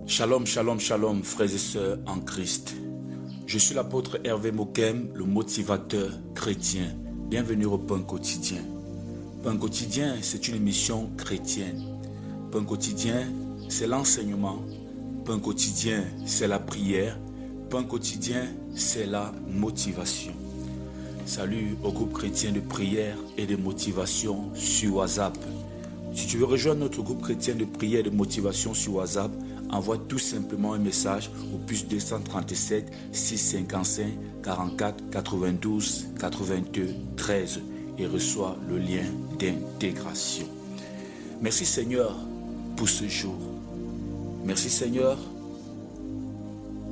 Shalom, shalom, shalom, frères et sœurs en Christ. Je suis l'apôtre Hervé Mokem, le motivateur chrétien. Bienvenue au Pain Quotidien. Pain Quotidien, c'est une émission chrétienne. Pain Quotidien, c'est l'enseignement. Pain Quotidien, c'est la prière. Pain Quotidien, c'est la motivation. Salut au groupe chrétien de prière et de motivation sur WhatsApp. Si tu veux rejoindre notre groupe chrétien de prière et de motivation sur WhatsApp, envoie tout simplement un message au plus 237 655 44 92 82 13 et reçois le lien d'intégration. Merci Seigneur pour ce jour. Merci Seigneur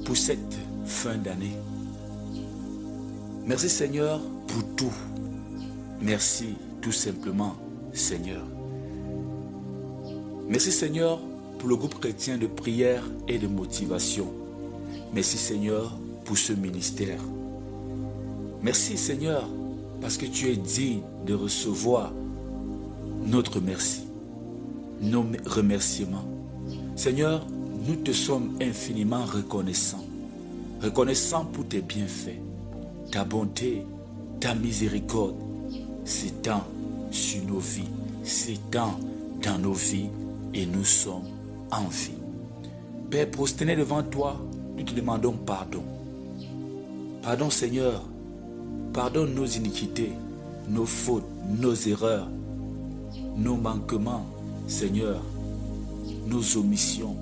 pour cette fin d'année. Merci Seigneur pour tout. Merci tout simplement Seigneur. Merci Seigneur pour le groupe chrétien de prière et de motivation. Merci Seigneur pour ce ministère. Merci Seigneur parce que tu es digne de recevoir notre merci, nos remerciements. Seigneur, nous te sommes infiniment reconnaissants. Reconnaissants pour tes bienfaits, ta bonté, ta miséricorde. S'étend sur nos vies, s'étend dans nos vies et nous sommes en vie. Père, prosterné devant toi, nous te demandons pardon. Pardon Seigneur, pardonne nos iniquités, nos fautes, nos erreurs, nos manquements, Seigneur, nos omissions.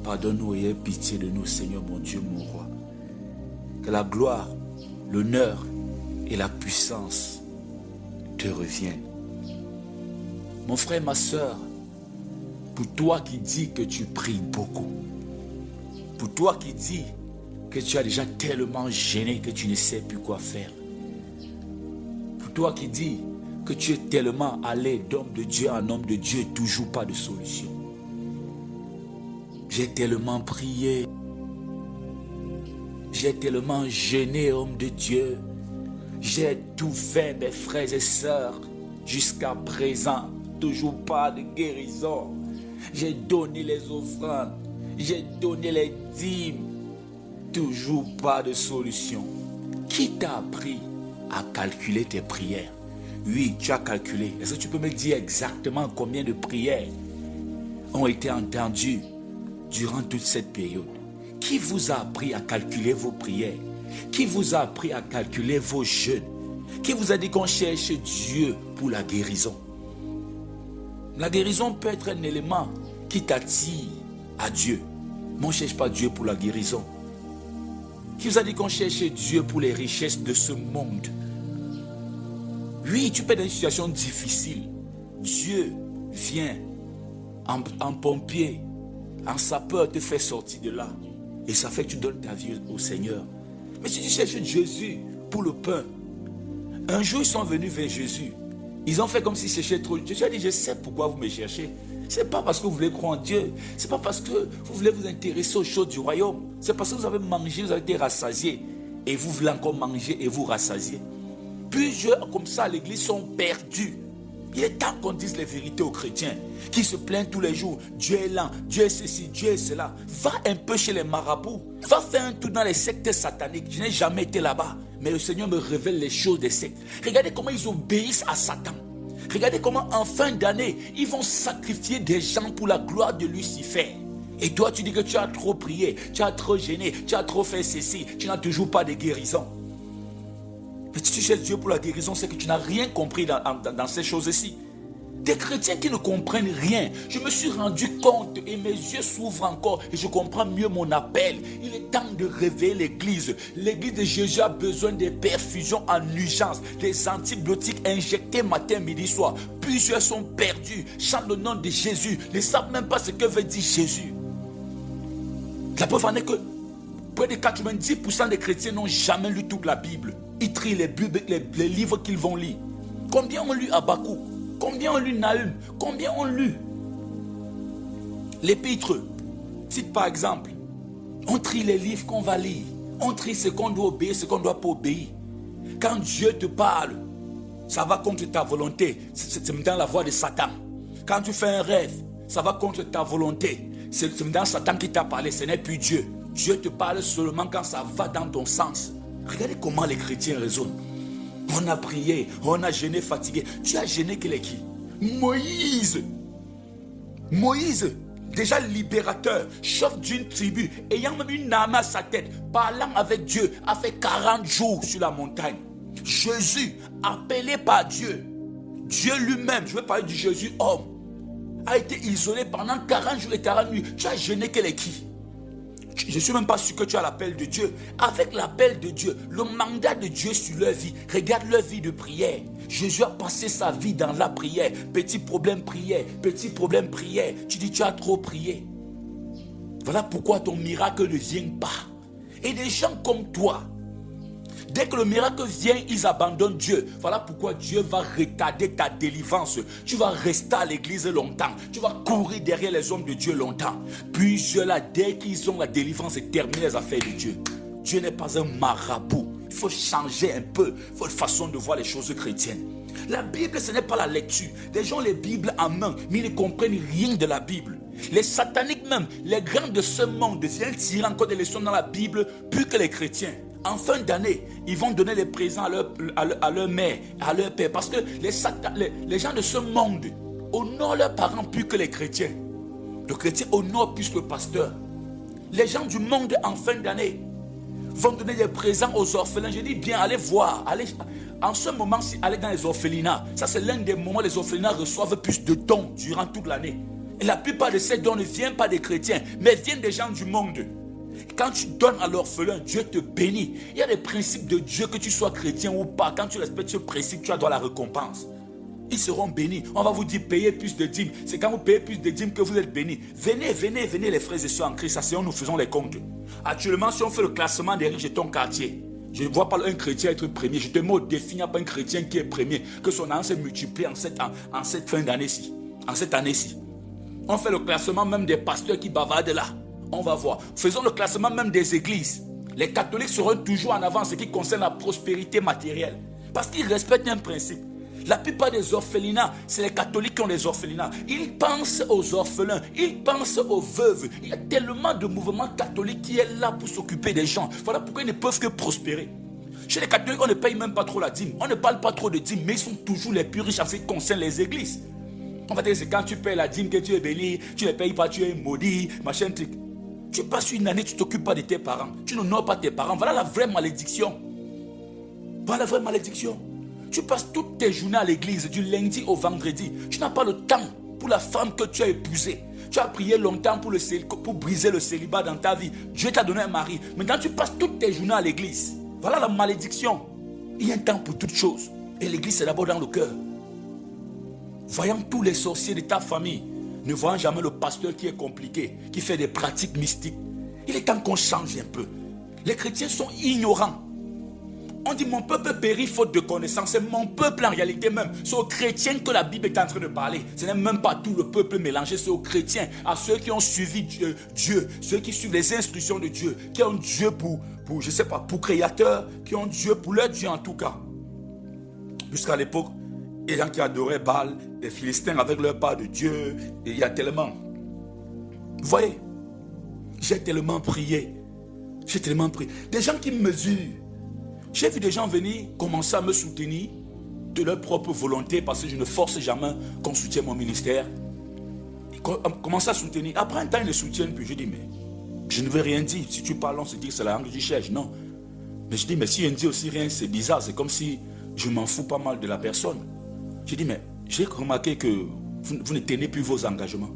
Pardonne-nous et aie pitié de nous, Seigneur mon Dieu, mon roi. Que la gloire, l'honneur et la puissance te reviennent. Mon frère, ma soeur, pour toi qui dis que tu pries beaucoup, pour toi qui dis que tu as déjà tellement gêné que tu ne sais plus quoi faire, pour toi qui dis que tu es tellement allé d'homme de Dieu en homme de Dieu, toujours pas de solution. J'ai tellement prié, j'ai tellement gêné, homme de Dieu, j'ai tout fait, mes frères et sœurs, jusqu'à présent, toujours pas de guérison. J'ai donné les offrandes, j'ai donné les dîmes, toujours pas de solution. Qui t'a appris à calculer tes prières? Oui, tu as calculé. Est-ce que tu peux me dire exactement combien de prières ont été entendues durant toute cette période? Qui vous a appris à calculer vos prières? Qui vous a appris à calculer vos jeûnes? Qui vous a dit qu'on cherche Dieu pour la guérison? La guérison peut être un élément qui t'attire à Dieu. Mais on ne cherche pas Dieu pour la guérison. Qui vous a dit qu'on cherche Dieu pour les richesses de ce monde? Oui, tu peux être dans une situation difficile. Dieu vient en pompier, en sapeur, te fait sortir de là. Et ça fait que tu donnes ta vie au Seigneur. Mais si tu cherches Jésus pour le pain, un jour ils sont venus vers Jésus. Ils ont fait comme s'ils cherchaient trop. Jésus a dit, je sais pourquoi vous me cherchez. Ce n'est pas parce que vous voulez croire en Dieu. Ce n'est pas parce que vous voulez vous intéresser aux choses du royaume. C'est parce que vous avez mangé, vous avez été rassasiés. Et vous voulez encore manger et vous rassasier. Plusieurs comme ça à l'église sont perdus. Il est temps qu'on dise les vérités aux chrétiens qui se plaignent tous les jours. Dieu est là, Dieu est ceci, Dieu est cela. Va un peu chez les marabouts. Va faire un tour dans les sectes sataniques. Je n'ai jamais été là-bas. Mais le Seigneur me révèle les choses des sectes. Regardez comment ils obéissent à Satan. Regardez comment en fin d'année, ils vont sacrifier des gens pour la gloire de Lucifer. Et toi, tu dis que tu as trop prié, tu as trop gêné, tu as trop fait ceci, tu n'as toujours pas de guérison. Mais si tu cherches Dieu pour la guérison, c'est que tu n'as rien compris dans ces choses-ci. Des chrétiens qui ne comprennent rien. Je me suis rendu compte et mes yeux s'ouvrent encore et je comprends mieux mon appel. Il est temps de réveiller l'église. L'église de Jésus a besoin des perfusions en urgence, des antibiotiques injectés matin, midi, soir. Plusieurs sont perdus, chantent le nom de Jésus, ne savent même pas ce que veut dire Jésus. La preuve en est que près de 90% des chrétiens n'ont jamais lu toute la Bible. Ils trient les livres qu'ils vont lire. Combien ont lu Habakkuk? Combien ont lu Nahum? Combien ont lu l'Épître? Si par exemple, on trie les livres qu'on va lire, on trie ce qu'on doit obéir, ce qu'on ne doit pas obéir. Quand Dieu te parle, ça va contre ta volonté. C'est dans la voie de Satan. Quand tu fais un rêve, ça va contre ta volonté. c'est maintenant Satan qui t'a parlé, ce n'est plus Dieu. Dieu te parle seulement quand ça va dans ton sens. Regardez comment les chrétiens raisonnent. On a prié, on a jeûné fatigué. Tu as jeûné quel est qui? Moïse. Moïse, déjà libérateur, chef d'une tribu, ayant même une âme à sa tête, parlant avec Dieu, a fait 40 jours sur la montagne. Jésus, appelé par Dieu, Dieu lui-même, je veux parler du Jésus homme, a été isolé pendant 40 jours et 40 nuits. Tu as jeûné quel est qui? Je ne suis même pas sûr que tu as l'appel de Dieu. Avec l'appel de Dieu, le mandat de Dieu sur leur vie, regarde leur vie de prière. Jésus a passé sa vie dans la prière. Petit problème prière, petit problème prière. Tu dis tu as trop prié. Voilà pourquoi ton miracle ne vient pas. Et des gens comme toi, dès que le miracle vient, ils abandonnent Dieu. Voilà pourquoi Dieu va retarder ta délivrance. Tu vas rester à l'église longtemps. Tu vas courir derrière les hommes de Dieu longtemps. Puis là, dès qu'ils ont la délivrance, c'est terminé les affaires de Dieu. Dieu n'est pas un marabout. Il faut changer un peu votre façon de voir les choses chrétiennes. La Bible, ce n'est pas la lecture. Les gens ont les Bibles en main, mais ils ne comprennent rien de la Bible. Les sataniques même, les grands de ce monde, viennent tirer encore des leçons dans la Bible plus que les chrétiens. En fin d'année, ils vont donner les présents à leur mère, à leur père. Parce que les gens de ce monde honorent leurs parents plus que les chrétiens. Le chrétien honore plus le pasteur. Les gens du monde en fin d'année vont donner des présents aux orphelins. Je dis bien, allez voir. En ce moment, allez dans les orphelinats. Ça, c'est l'un des moments où les orphelinats reçoivent plus de dons durant toute l'année. Et la plupart de ces dons ne viennent pas des chrétiens, mais viennent des gens du monde. Quand tu donnes à l'orphelin, Dieu te bénit. Il y a des principes de Dieu, que tu sois chrétien ou pas. Quand tu respectes ce principe, tu as droit à la récompense. Ils seront bénis. On va vous dire payer plus de dîmes. C'est quand vous payez plus de dîmes que vous êtes bénis. Venez les frères et sœurs en Christ. Asseyons, nous faisons les comptes. Actuellement, si on fait le classement des riches de ton quartier, je ne vois pas un chrétien être premier. Je te mets au défi, il n'y a pas un chrétien qui est premier. Que son âme s'est multiplié en cette fin d'année-ci. En cette année-ci. On fait le classement même des pasteurs qui bavardent là. On va voir. Faisons le classement même des églises. Les catholiques seront toujours en avant en ce qui concerne la prospérité matérielle. Parce qu'ils respectent un principe. La plupart des orphelinats, c'est les catholiques qui ont des orphelinats. Ils pensent aux orphelins, ils pensent aux veuves. Il y a tellement de mouvements catholiques qui est là pour s'occuper des gens. Voilà pourquoi ils ne peuvent que prospérer. Chez les catholiques, on ne paye même pas trop la dîme. On ne parle pas trop de dîme, mais ils sont toujours les plus riches en ce qui concerne les églises. On va dire c'est quand tu payes la dîme que tu es béni, tu ne payes pas, tu es maudit, machin truc. Tu passes une année, tu ne t'occupes pas de tes parents. Tu n'honores pas tes parents. Voilà la vraie malédiction. Voilà la vraie malédiction. Tu passes toutes tes journées à l'église, du lundi au vendredi. Tu n'as pas le temps pour la femme que tu as épousée. Tu as prié longtemps pour briser le célibat dans ta vie. Dieu t'a donné un mari. Maintenant, tu passes toutes tes journées à l'église. Voilà la malédiction. Il y a un temps pour toutes choses. Et l'église, c'est d'abord dans le cœur. Voyant tous les sorciers de ta famille, ne voyant jamais le pasteur qui est compliqué, qui fait des pratiques mystiques. Il est temps qu'on change un peu. Les chrétiens sont ignorants. On dit mon peuple périt faute de connaissance. C'est mon peuple en réalité même. C'est aux chrétiens que la Bible est en train de parler. Ce n'est même pas tout le peuple mélangé. C'est aux chrétiens, à ceux qui ont suivi Dieu, ceux qui suivent les instructions de Dieu, qui ont Dieu pour je sais pas, pour créateur, qui ont Dieu pour leur Dieu en tout cas. Jusqu'à l'époque, les gens qui adoraient Baal, les Philistins avec leur part de Dieu, et il y a tellement. Vous voyez, j'ai tellement prié. J'ai tellement prié. Des gens qui mesurent. J'ai vu des gens venir commencer à me soutenir de leur propre volonté parce que je ne force jamais qu'on soutienne mon ministère. Ils commencent à soutenir. Après un temps, ils ne soutiennent plus. Je dis, mais je ne veux rien dire. Si tu parles, on se dit que c'est la langue que tu cherches. Non. Mais je dis, mais si je ne dis aussi rien, c'est bizarre. C'est comme si je m'en fous pas mal de la personne. Je dis, mais j'ai remarqué que vous ne tenez plus vos engagements.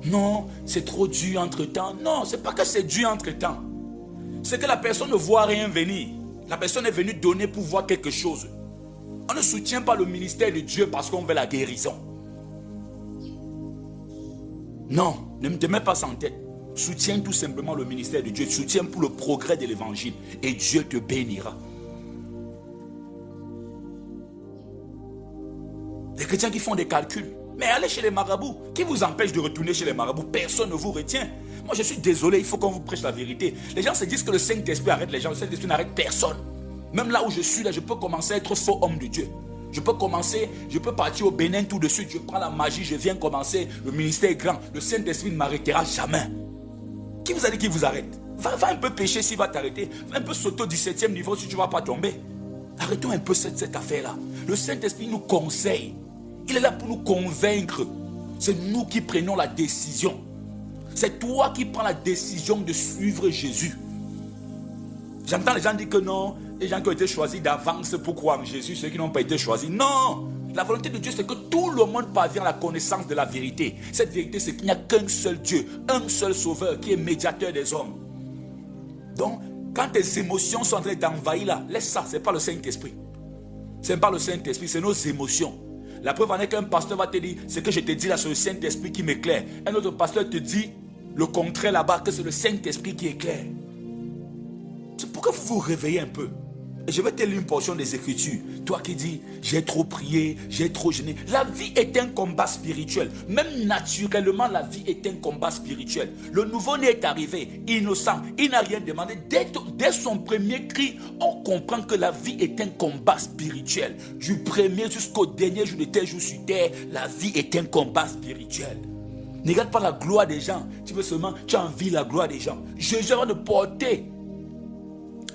Non, c'est trop dur entre-temps. Non, c'est pas que c'est dur entre-temps. C'est que la personne ne voit rien venir. La personne est venue donner pour voir quelque chose. On ne soutient pas le ministère de Dieu parce qu'on veut la guérison. Non, ne me mets pas ça en tête. Soutiens tout simplement le ministère de Dieu. Soutiens pour le progrès de l'évangile. Et Dieu te bénira. Les chrétiens qui font des calculs. Mais allez chez les marabouts. Qui vous empêche de retourner chez les marabouts? Personne ne vous retient. Moi, je suis désolé, il faut qu'on vous prêche la vérité. Les gens se disent que le Saint-Esprit arrête les gens. Le Saint-Esprit n'arrête personne. Même là où je suis, là, je peux commencer à être faux homme de Dieu. Je peux commencer, je peux partir au Bénin tout de suite, je prends la magie, je viens commencer, le ministère est grand, le Saint-Esprit ne m'arrêtera jamais. Qui vous a dit qu'il vous arrête? Va un peu pécher s'il va t'arrêter, va un peu sauter au 17e niveau si tu ne vas pas tomber. Arrêtons un peu cette affaire-là. Le Saint-Esprit nous conseille, il est là pour nous convaincre. C'est nous qui prenons la décision. C'est toi qui prends la décision de suivre Jésus. J'entends les gens dire que non, les gens qui ont été choisis d'avance pour croire en Jésus, ceux qui n'ont pas été choisis. Non! La volonté de Dieu, c'est que tout le monde parvienne à la connaissance de la vérité. Cette vérité, c'est qu'il n'y a qu'un seul Dieu, un seul Sauveur qui est médiateur des hommes. Donc, quand tes émotions sont en train d'envahir là, laisse ça, ce n'est pas le Saint-Esprit. Ce n'est pas le Saint-Esprit, c'est nos émotions. La preuve en est qu'un pasteur va te dire, ce que je te dis là, c'est le Saint-Esprit qui m'éclaire. Un autre pasteur te dit le contraire là-bas, que c'est le Saint-Esprit qui éclaire. C'est pourquoi vous vous réveillez un peu. Et je vais te lire une portion des Écritures. Toi qui dis, j'ai trop prié, j'ai trop jeûné. La vie est un combat spirituel. Même naturellement, la vie est un combat spirituel. Le nouveau-né est arrivé, innocent. Il n'a rien demandé. Dès son premier cri, on comprend que la vie est un combat spirituel. Du premier jusqu'au dernier jour de tes jours sur terre, la vie est un combat spirituel. Ne regarde pas la gloire des gens. Tu as envie de la gloire des gens. Jésus va te porter.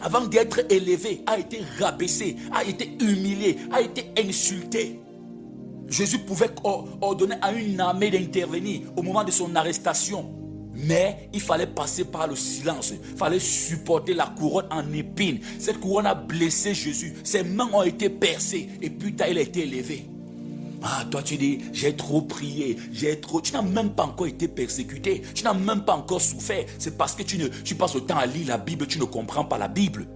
Avant d'être élevé, a été rabaissé, a été humilié, a été insulté. Jésus pouvait ordonner à une armée d'intervenir au moment de son arrestation. Mais il fallait passer par le silence. Il fallait supporter la couronne en épines. Cette couronne a blessé Jésus. Ses mains ont été percées. Et puis il a été élevé. Ah, toi tu dis, j'ai trop prié, Tu n'as même pas encore été persécuté, tu n'as même pas encore souffert. C'est parce que tu passes le temps à lire la Bible, tu ne comprends pas la Bible.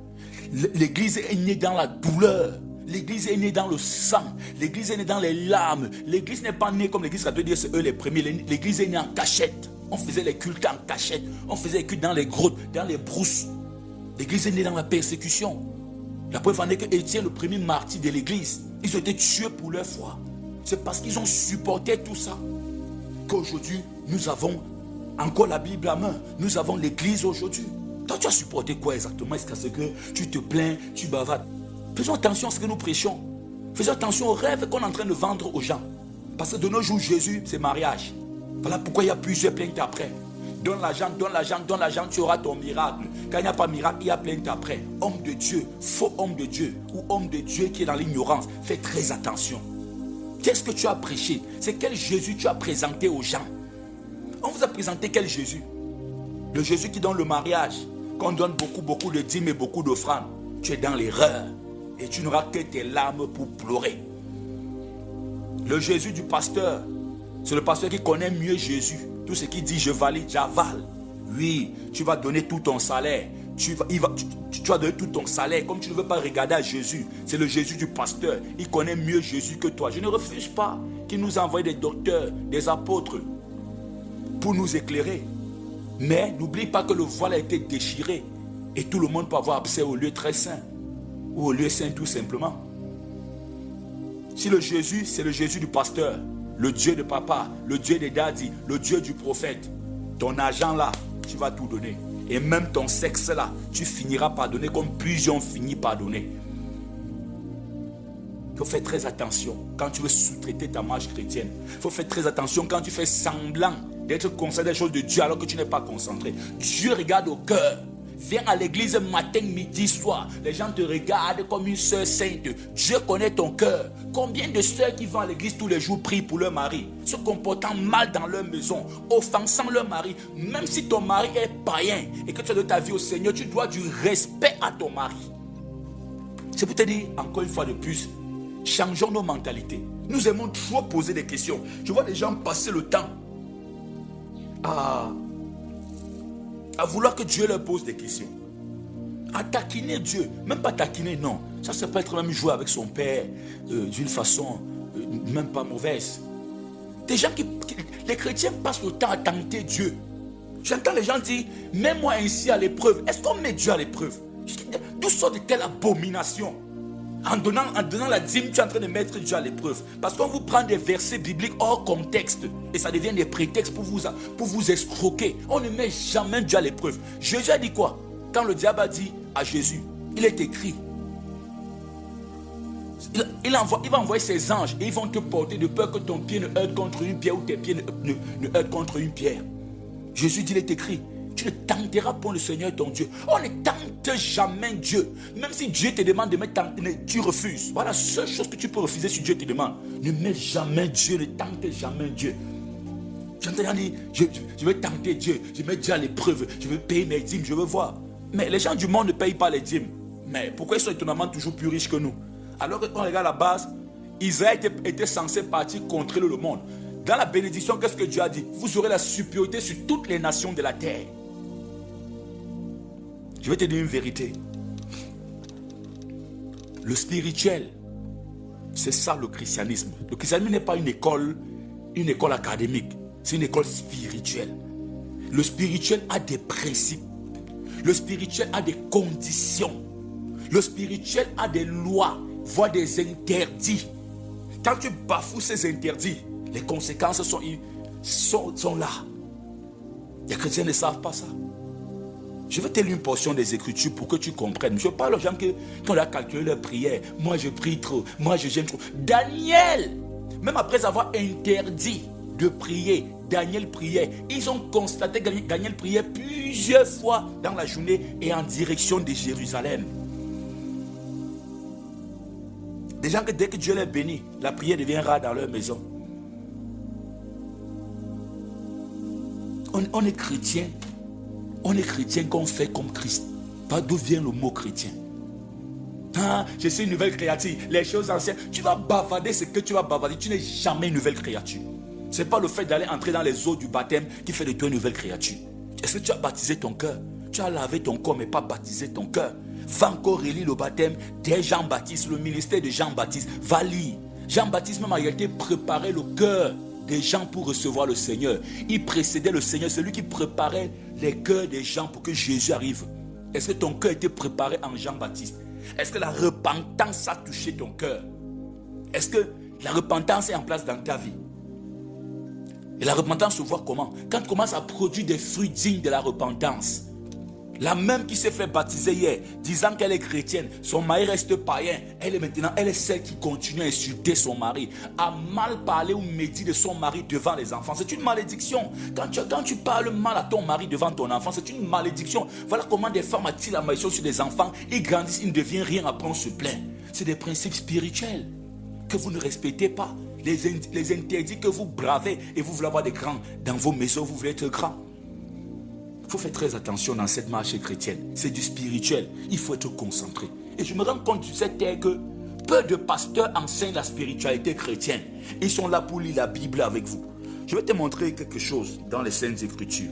L'église est née dans la douleur. L'église est née dans le sang. L'église est née dans les larmes. L'église n'est pas née comme l'église catholique, c'est eux les premiers. L'église est née en cachette. On faisait les cultes en cachette. On faisait les cultes dans les grottes, dans les brousses. L'église est née dans la persécution. La preuve en est que Étienne, le premier martyr de l'église, ils ont été tués pour leur foi. C'est parce qu'ils ont supporté tout ça qu'aujourd'hui, nous avons encore la Bible à main. Nous avons l'église aujourd'hui. Toi, tu as supporté quoi exactement? Est-ce que tu te plains, tu bavardes? Faisons attention à ce que nous prêchons. Faisons attention aux rêves qu'on est en train de vendre aux gens. Parce que de nos jours, Jésus, c'est mariage. Voilà pourquoi il y a plusieurs plaintes après. Donne l'argent, tu auras ton miracle. Quand il n'y a pas de miracle, il y a plainte après. Homme de Dieu, faux homme de Dieu, ou homme de Dieu qui est dans l'ignorance. Fais très attention. Qu'est-ce que tu as prêché? C'est quel Jésus tu as présenté aux gens? On vous a présenté quel Jésus? Le Jésus qui donne le mariage, qu'on donne beaucoup de dîmes et beaucoup d'offrandes. Tu es dans l'erreur et tu n'auras que tes larmes pour pleurer. Le Jésus du pasteur, c'est le pasteur qui connaît mieux Jésus. Tout ce qui dit je valide, j'avale. Oui, tu vas donner tout ton salaire. Tu vas donner tout ton salaire. Comme tu ne veux pas regarder à Jésus, c'est le Jésus du pasteur. Il connaît mieux Jésus que toi. Je ne refuse pas qu'il nous envoie des docteurs, des apôtres pour nous éclairer. Mais n'oublie pas que le voile a été déchiré et tout le monde peut avoir accès au lieu très saint ou au lieu saint tout simplement. Si le Jésus, c'est le Jésus du pasteur, le Dieu de papa, le Dieu des daddies, le Dieu du prophète, ton argent là, tu vas tout donner. Et même ton sexe là, tu finiras par donner comme plusieurs ont fini par donner. Il faut faire très attention quand tu veux sous-traiter ta marche chrétienne. Il faut faire très attention quand tu fais semblant d'être concentré des choses de Dieu alors que tu n'es pas concentré. Dieu regarde au cœur. Viens à l'église matin, midi, soir. Les gens te regardent comme une sœur sainte. Dieu connaît ton cœur. Combien de sœurs qui vont à l'église tous les jours prient pour leur mari, se comportant mal dans leur maison, offensant leur mari. Même si ton mari est païen et que tu as de ta vie au Seigneur, tu dois du respect à ton mari. C'est pour te dire, encore une fois de plus, changeons nos mentalités. Nous aimons trop poser des questions. Je vois des gens passer le temps à vouloir que Dieu leur pose des questions. À taquiner Dieu. Même pas taquiner, non. Ça peut être même jouer avec son père d'une façon même pas mauvaise. Des gens les chrétiens passent le temps à tenter Dieu. J'entends les gens dire, mets-moi ainsi à l'épreuve. Est-ce qu'on met Dieu à l'épreuve? D'où sort de telle abomination? En donnant la dîme, tu es en train de mettre Dieu à l'épreuve. Parce qu'on vous prend des versets bibliques hors contexte. Et ça devient des prétextes pour vous escroquer. On ne met jamais Dieu à l'épreuve. Jésus a dit quoi? Quand le diable a dit à Jésus, il est écrit. Il va envoyer ses anges et ils vont te porter de peur que ton pied ne heurte contre une pierre ou tes pieds ne heurtent contre une pierre. Jésus dit, il est écrit, tu ne tenteras point le Seigneur ton Dieu. On ne tente jamais Dieu. Même si Dieu te demande de me tenter, tu refuses. Voilà la seule chose que tu peux refuser si Dieu te demande. Ne mets jamais Dieu, ne tente jamais Dieu. J'entends dire, je vais tenter Dieu, je mets Dieu à l'épreuve, je veux payer mes dîmes, je veux voir. Mais les gens du monde ne payent pas les dîmes. Mais pourquoi ils sont étonnamment toujours plus riches que nous? Alors qu'on regarde la base, Israël était censé partir contre le monde. Dans la bénédiction, qu'est-ce que Dieu a dit? Vous aurez la supériorité sur toutes les nations de la terre. Je vais te dire une vérité. Le spirituel, c'est ça le christianisme. Le christianisme n'est pas une école académique. C'est une école spirituelle. Le spirituel a des principes. Le spirituel a des conditions. Le spirituel a des lois, voire des interdits. Quand tu bafoues ces interdits, les conséquences sont là. Les chrétiens ne savent pas ça. Je vais te lire une portion des Écritures pour que tu comprennes. Je parle aux gens qui ont calculé leur prière. Moi, je prie trop. Moi, je gêne trop. Daniel, même après avoir interdit de prier, Daniel priait. Ils ont constaté que Daniel priait plusieurs fois dans la journée et en direction de Jérusalem. Des gens que dès que Dieu les bénit, la prière devient rare dans leur maison. On est chrétien. On est chrétien qu'on fait comme Christ. Pas d'où vient le mot chrétien. Ah, je suis une nouvelle créature. Les choses anciennes. Tu vas bavarder ce que tu vas bavarder. Tu n'es jamais une nouvelle créature. Ce n'est pas le fait d'aller entrer dans les eaux du baptême qui fait de toi une nouvelle créature. Est-ce que tu as baptisé ton cœur? Tu as lavé ton corps mais pas baptisé ton cœur. Va encore relire le baptême de Jean-Baptiste, le ministère de Jean-Baptiste. Va lire. Jean-Baptiste même a été préparé le cœur des gens pour recevoir le Seigneur. Il précédait le Seigneur, c'est lui qui préparait les cœurs des gens pour que Jésus arrive. Est-ce que ton cœur était préparé en Jean-Baptiste? Est-ce que la repentance a touché ton cœur? Est-ce que la repentance est en place dans ta vie? Et la repentance se voit comment? Quand tu commences à produire des fruits dignes de la repentance. La même qui s'est fait baptiser hier, disant qu'elle est chrétienne, son mari reste païen, elle est celle qui continue à insulter son mari, à mal parler ou médire de son mari devant les enfants. C'est une malédiction. Quand tu parles mal à ton mari devant ton enfant, c'est une malédiction. Voilà comment des femmes attirent la malédiction sur des enfants, ils grandissent, ils ne deviennent rien, après on se plaint. C'est des principes spirituels que vous ne respectez pas. Les interdits que vous bravez et vous voulez avoir des grands dans vos maisons, vous voulez être grand. Il faut faire très attention dans cette marche chrétienne. C'est du spirituel. Il faut être concentré. Et je me rends compte sur cette terre que peu de pasteurs enseignent la spiritualité chrétienne. Ils sont là pour lire la Bible avec vous. Je vais te montrer quelque chose dans les Saintes Écritures.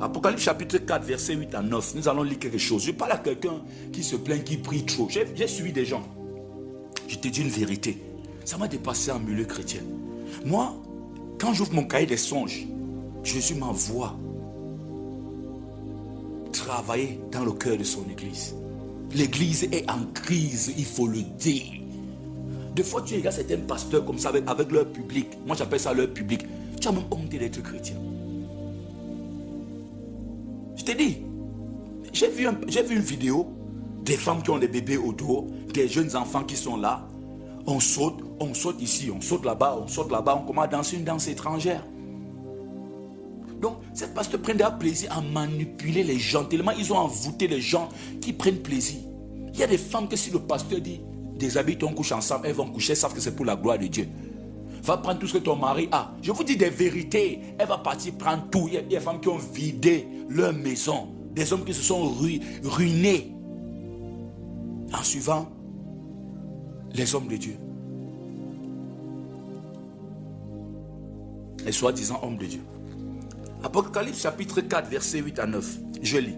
Apocalypse chapitre 4, verset 8 à 9. Nous allons lire quelque chose. Je parle à quelqu'un qui se plaint, qui prie trop. J'ai suivi des gens. Je te dis une vérité. Ça m'a dépassé en milieu chrétien. Moi, quand j'ouvre mon cahier des songes, Jésus m'envoie travailler dans le cœur de son église. L'église est en crise, il faut le dire. Des fois, tu regardes certains pasteurs comme ça avec leur public. Moi, j'appelle ça leur public. Tu as même honte d'être chrétien. Je te dis, j'ai vu une vidéo des femmes qui ont des bébés au dos, des jeunes enfants qui sont là. On saute ici, on saute là-bas, on commence à danser une danse étrangère. Donc, ces pasteurs prennent plaisir à manipuler les gens, tellement ils ont envoûté les gens qui prennent plaisir. Il y a des femmes que si le pasteur dit, déshabille ton couche ensemble, elles vont coucher, savent que c'est pour la gloire de Dieu. Va prendre tout ce que ton mari a. Je vous dis des vérités, elle va partir prendre tout. Il y a des femmes qui ont vidé leur maison, des hommes qui se sont ruinés en suivant les hommes de Dieu. Les soi-disant hommes de Dieu. Apocalypse chapitre 4, verset 8 à 9. Je lis.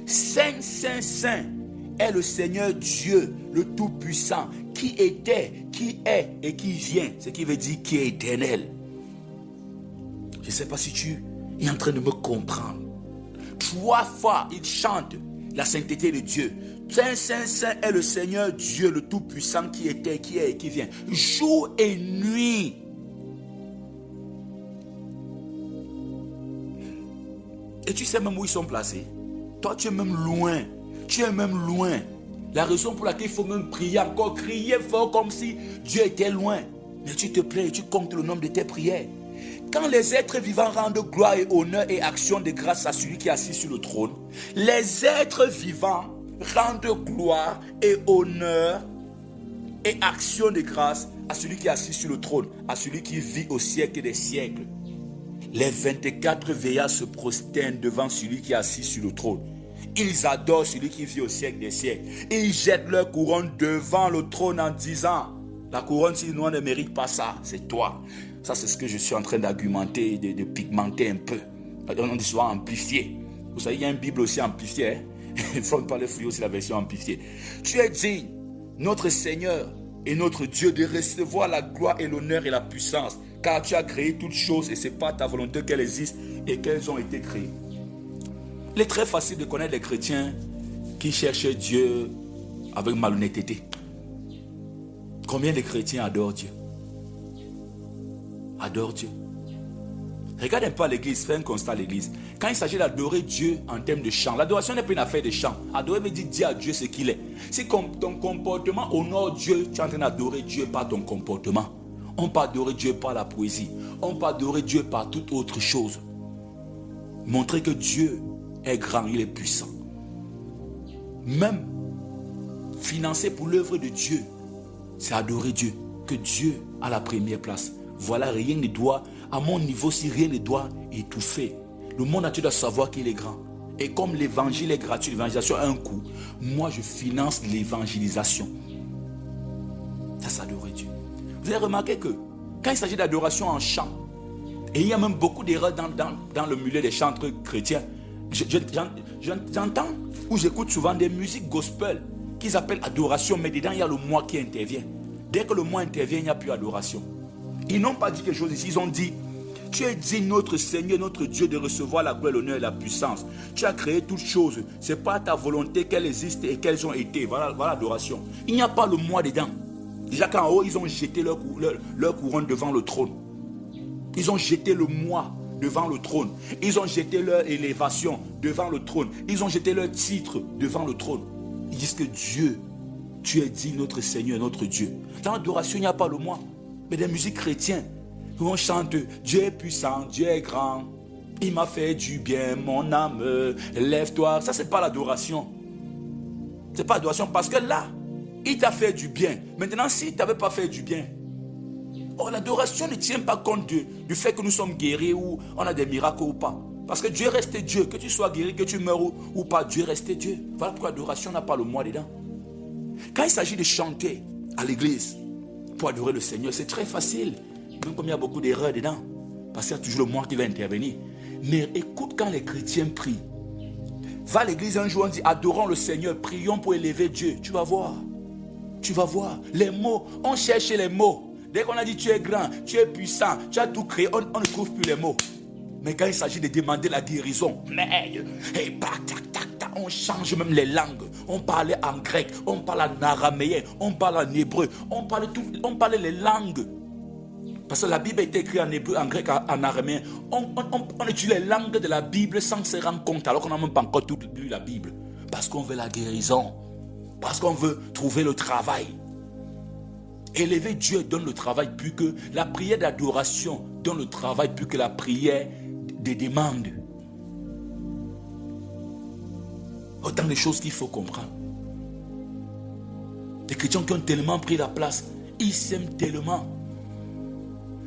Saint, Saint, Saint est le Seigneur Dieu, le Tout-Puissant, qui était, qui est et qui vient. Ce qui veut dire qui est éternel. Je ne sais pas si tu es en train de me comprendre. 3 fois, il chante la sainteté de Dieu. Saint, Saint, Saint est le Seigneur Dieu, le Tout-Puissant, qui était, qui est et qui vient. Jour et nuit. Et tu sais même où ils sont placés. Toi, tu es même loin. Tu es même loin. La raison pour laquelle il faut même prier encore, crier fort comme si Dieu était loin. Mais tu te plains, tu comptes le nombre de tes prières. Quand les êtres vivants rendent gloire et honneur et action de grâce à celui qui est assis sur le trône, les êtres vivants rendent gloire et honneur et action de grâce à celui qui est assis sur le trône, à celui qui vit au siècle des siècles. Les 24 veillards se prosternent devant celui qui est assis sur le trône. Ils adorent celui qui vit au siècle des siècles. Ils jettent leur couronne devant le trône en disant, la couronne, si nous ne mérite pas ça, c'est toi. Ça, c'est ce que je suis en train d'argumenter, de pigmenter un peu. On dit souvent amplifié. Vous savez, il y a une Bible aussi amplifiée. Hein? Il faut parler fouiller aussi la version amplifiée. Tu es digne, notre Seigneur et notre Dieu, de recevoir la gloire et l'honneur et la puissance. Car tu as créé toutes choses et c'est par ta volonté qu'elles existent et qu'elles ont été créées. Il est très facile de connaître les chrétiens qui cherchent Dieu avec malhonnêteté. Combien de chrétiens adorent Dieu? Adorent Dieu. Regarde un peu à l'église, fais un constat à l'église. Quand il s'agit d'adorer Dieu en termes de chant, l'adoration n'est pas une affaire de chant. Adorer veut dire à Dieu ce qu'il est. Si ton comportement honore Dieu, tu es en train d'adorer Dieu par ton comportement. On peut adorer Dieu par la poésie. On peut adorer Dieu par toute autre chose. Montrer que Dieu est grand, il est puissant. Même financer pour l'œuvre de Dieu, c'est adorer Dieu. Que Dieu a la première place. Voilà, rien ne doit, à mon niveau, si rien ne doit étouffer. Le monde entier doit savoir qu'il est grand. Et comme l'évangile est gratuit, l'évangélisation a un coût, moi je finance l'évangélisation. Ça, c'est adorer Dieu. Vous avez remarqué que quand il s'agit d'adoration en chant, et il y a même beaucoup d'erreurs dans le milieu des chantres chrétiens, j'entends ou j'écoute souvent des musiques gospel qu'ils appellent adoration, mais dedans il y a le moi qui intervient. Dès que le moi intervient, il n'y a plus adoration. Ils n'ont pas dit quelque chose ici, ils ont dit, tu es digne, notre Seigneur, notre Dieu, de recevoir la gloire, l'honneur et la puissance. Tu as créé toutes choses, c'est pas ta volonté qu'elles existent et qu'elles ont été. Voilà l'adoration. Il n'y a pas le moi dedans. Déjà qu'en haut, ils ont jeté leur couronne devant le trône. Ils ont jeté le moi devant le trône. Ils ont jeté leur élévation devant le trône. Ils ont jeté leur titre devant le trône. Ils disent que Dieu, tu es dit notre Seigneur, notre Dieu. Dans l'adoration, il n'y a pas le moi. Mais des musiques chrétiennes, où on chante Dieu est puissant, Dieu est grand. Il m'a fait du bien, mon âme, lève-toi. Ça, c'est pas l'adoration. C'est pas l'adoration parce que là, il t'a fait du bien. Maintenant, s'il ne t'avait pas fait du bien, l'adoration ne tient pas compte du fait que nous sommes guéris ou on a des miracles ou pas. Parce que Dieu reste Dieu. Que tu sois guéri, que tu meurs ou pas, Dieu reste Dieu. Voilà pourquoi l'adoration n'a pas le moi dedans. Quand il s'agit de chanter à l'église pour adorer le Seigneur, c'est très facile. Même comme il y a beaucoup d'erreurs dedans. Parce qu'il y a toujours le moi qui va intervenir. Mais écoute quand les chrétiens prient. Va à l'église un jour, on dit adorons le Seigneur, prions pour élever Dieu. Tu vas voir. Tu vas voir. Les mots, on cherche les mots. Dès qu'on a dit tu es grand, tu es puissant, tu as tout créé, on ne trouve plus les mots. Mais quand il s'agit de demander la guérison, on change même les langues. On parlait en grec, on parle en araméen, on parle en hébreu, on parlait les langues. Parce que la Bible a été écrite en hébreu, en grec, en araméen. On utilise les langues de la Bible sans se rendre compte, alors qu'on n'a même pas encore tout lu la Bible. Parce qu'on veut la guérison. Parce qu'on veut trouver le travail. Élever Dieu donne le travail plus que la prière d'adoration donne le travail plus que la prière de demande. Autant de choses qu'il faut comprendre. Des chrétiens qui ont tellement pris la place, ils s'aiment tellement.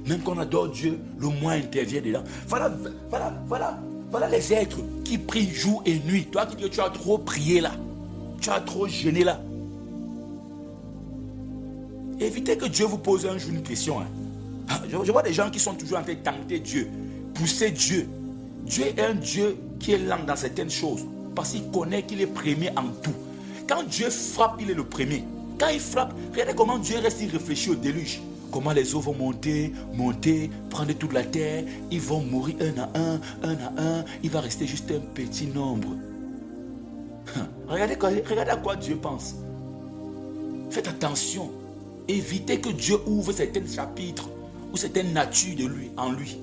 Même quand on adore Dieu, le moi intervient dedans. Voilà les êtres qui prient jour et nuit. Toi qui dis que tu as trop prié là. Tu as trop jeûné là. Évitez que Dieu vous pose un jour une question. Je vois des gens qui sont toujours en train de tenter Dieu, pousser Dieu. Dieu est un Dieu qui est lent dans certaines choses. Parce qu'il connaît qu'il est premier en tout. Quand Dieu frappe, il est le premier. Quand il frappe, regardez comment Dieu reste, il réfléchit au déluge. Comment les eaux vont monter, prendre toute la terre. Ils vont mourir un à un. Il va rester juste un petit nombre. Regardez à quoi Dieu pense. Faites attention. Évitez que Dieu ouvre certains chapitres ou certaines natures de lui, en lui.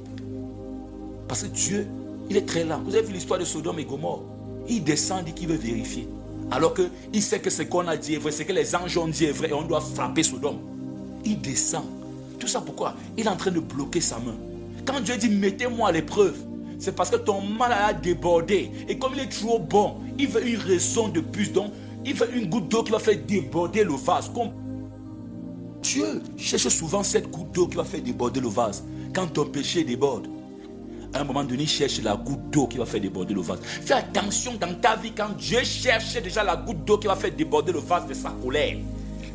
Parce que Dieu, il est très lent. Vous avez vu l'histoire de Sodome et Gomorrhe. Il descend, dit qu'il veut vérifier. Alors qu'il sait que ce qu'on a dit est vrai, ce que les anges ont dit est vrai et on doit frapper Sodome. Il descend. Tout ça pourquoi? Il est en train de bloquer sa main. Quand Dieu dit mettez-moi à l'épreuve, c'est parce que ton mal a débordé. Et comme il est trop bon, il veut une raison de plus. Donc, il veut une goutte d'eau qui va faire déborder le vase. Comme Dieu cherche souvent cette goutte d'eau qui va faire déborder le vase. Quand ton péché déborde, à un moment donné, il cherche la goutte d'eau qui va faire déborder le vase. Fais attention dans ta vie quand Dieu cherche déjà la goutte d'eau qui va faire déborder le vase de sa colère.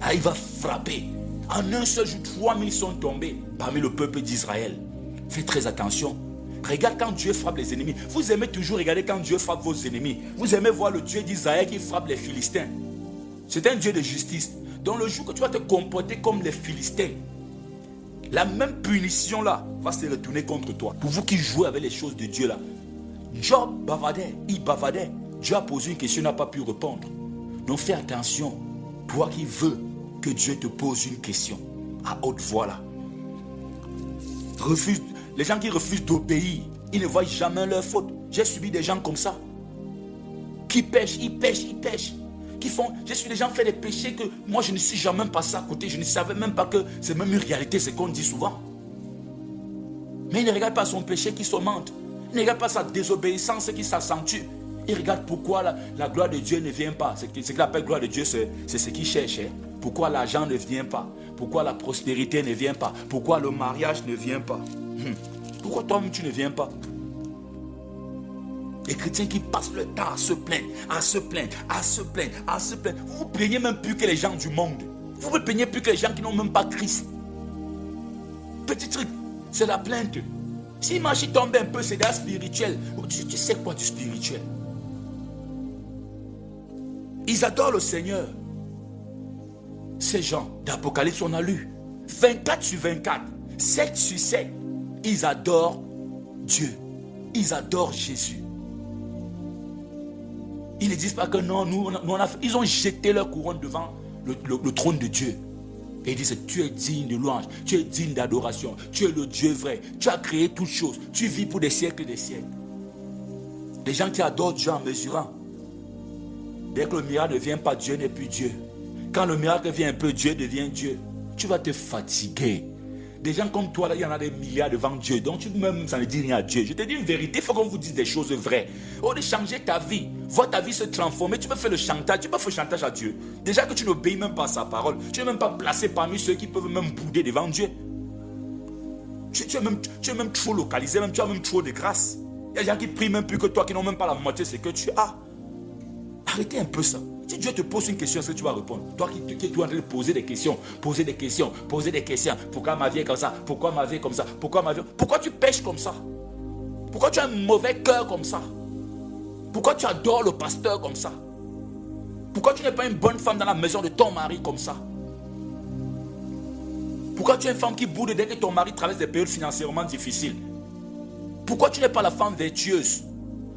Ah, il va frapper. En un seul jour, 3000 sont tombés parmi le peuple d'Israël. Fais très attention. Regarde quand Dieu frappe les ennemis. Vous aimez toujours regarder quand Dieu frappe vos ennemis. Vous aimez voir le Dieu d'Israël qui frappe les Philistins. C'est un Dieu de justice. Donc le jour que tu vas te comporter comme les Philistins, la même punition là va se retourner contre toi. Pour vous qui jouez avec les choses de Dieu là. Job bavardait, il bavardait. Dieu a posé une question, il n'a pas pu répondre. Donc fais attention. Toi qui veux que Dieu te pose une question à haute voix là. Refuse. Les gens qui refusent d'obéir, ils ne voient jamais leur faute. J'ai subi des gens comme ça. Qui pêchent, ils pêchent, ils pêchent. J'ai su des gens faire des péchés que moi je ne suis jamais passé à côté. Je ne savais même pas que c'est même une réalité, ce qu'on dit souvent. Mais il ne regarde pas son péché qui s'augmente. Il ne regarde pas sa désobéissance qui s'accentue. Il regarde pourquoi la gloire de Dieu ne vient pas. Ce qu'il appelle gloire de Dieu, c'est ce qu'il cherche. Pourquoi l'argent ne vient pas? Pourquoi la prospérité ne vient pas? Pourquoi le mariage ne vient pas? Pourquoi toi-même tu ne viens pas? Les chrétiens qui passent le temps à se plaindre, à se plaindre, à se plaindre, à se plaindre. Vous vous plaignez même plus que les gens du monde. Vous vous plaignez plus que les gens qui n'ont même pas Christ. Petit truc, c'est la plainte. Si marche tombe un peu, c'est de la spirituelle. Tu sais quoi du spirituel? Ils adorent le Seigneur. Ces gens d'Apocalypse, on a lu 24 sur 24, 7 sur 7. Ils adorent Dieu. Ils adorent Jésus. Ils ne disent pas que non, ils ont jeté leur couronne devant le trône de Dieu. Et ils disent, tu es digne de louange, tu es digne d'adoration, tu es le Dieu vrai, tu as créé toutes choses, tu vis pour des siècles et des siècles. Des gens qui adorent Dieu en mesurant. Dès que le miracle ne vient pas, Dieu n'est plus Dieu. Quand le miracle vient un peu, Dieu devient Dieu. Tu vas te fatiguer. Des gens comme toi, là, il y en a des milliards devant Dieu. Donc tu même, ça ne dit rien à Dieu. Je te dis une vérité, il faut qu'on vous dise des choses vraies. Au lieu de changer ta vie, voir ta vie se transformer, tu peux faire le chantage. Tu peux faire le chantage à Dieu. Déjà que tu n'obéis même pas à sa parole. Tu n'es même pas placé parmi ceux qui peuvent même bouder devant Dieu. Tu es même trop localisé, tu as même trop de grâce. Il y a des gens qui prient même plus que toi, qui n'ont même pas la moitié de ce que tu as. Arrêtez un peu ça. Si Dieu te pose une question, est-ce que tu vas répondre? Toi qui es en train de poser des questions, poser des questions. Pourquoi ma vie est comme ça? Pourquoi ma vie est comme ça? Pourquoi tu pêches comme ça? Pourquoi tu as un mauvais cœur comme ça? Pourquoi tu adores le pasteur comme ça? Pourquoi tu n'es pas une bonne femme dans la maison de ton mari comme ça? Pourquoi tu es une femme qui boude dès que ton mari traverse des périodes financièrement difficiles? Pourquoi tu n'es pas la femme vertueuse?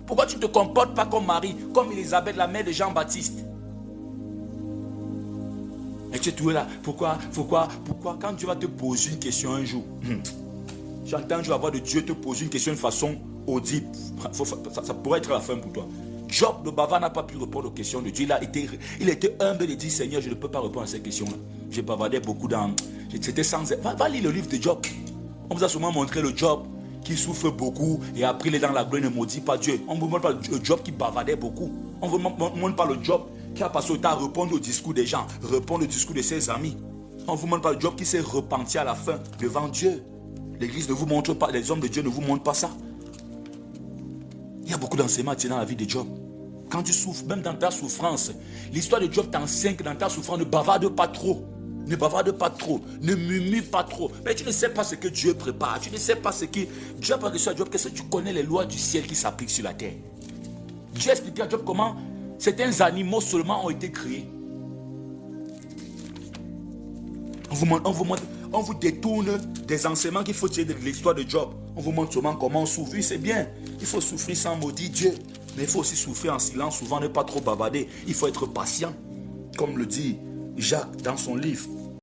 Pourquoi tu ne te comportes pas comme Marie, comme Élisabeth, la mère de Jean-Baptiste? Et tu es tout là. Pourquoi quand Dieu va te poser une question un jour, j'entends la voix de Dieu te poser une question de façon audible. Ça pourrait être la fin pour toi. Job, le bavard, n'a pas pu répondre aux questions de Dieu. Il était humble et dit, Seigneur, je ne peux pas répondre à ces questions-là. J'ai bavardé beaucoup C'était sans... Va lire le livre de Job. On vous a souvent montré le Job qui souffre beaucoup et après il est dans la gloire, ne maudit pas Dieu. On ne vous montre pas le Job qui bavardait beaucoup. On ne vous montre pas le Job qui a passé le temps à répondre au discours des gens, répondre au discours de ses amis. On ne vous montre pas le Job qui s'est repenti à la fin devant Dieu. L'église ne vous montre pas, les hommes de Dieu ne vous montrent pas ça. Il y a beaucoup d'enseignements dans la vie de Job. Quand tu souffres, même dans ta souffrance, l'histoire de Job t'enseigne que dans ta souffrance, ne bavarde pas trop. Ne bavarde pas trop, ne murmure pas trop. Mais tu ne sais pas ce que Dieu prépare. Tu ne sais pas ce que Dieu a parlé sur Job. Qu'est-ce que tu connais les lois du ciel qui s'appliquent sur la terre? Dieu a expliqué à Job comment certains animaux seulement ont été créés. On vous détourne des enseignements qu'il faut tirer de l'histoire de Job. On vous montre seulement comment souffrir. C'est bien. Il faut souffrir sans maudire Dieu. Mais il faut aussi souffrir en silence. Souvent, ne pas trop bavarder. Il faut être patient. Comme le dit Jacques dans son livre.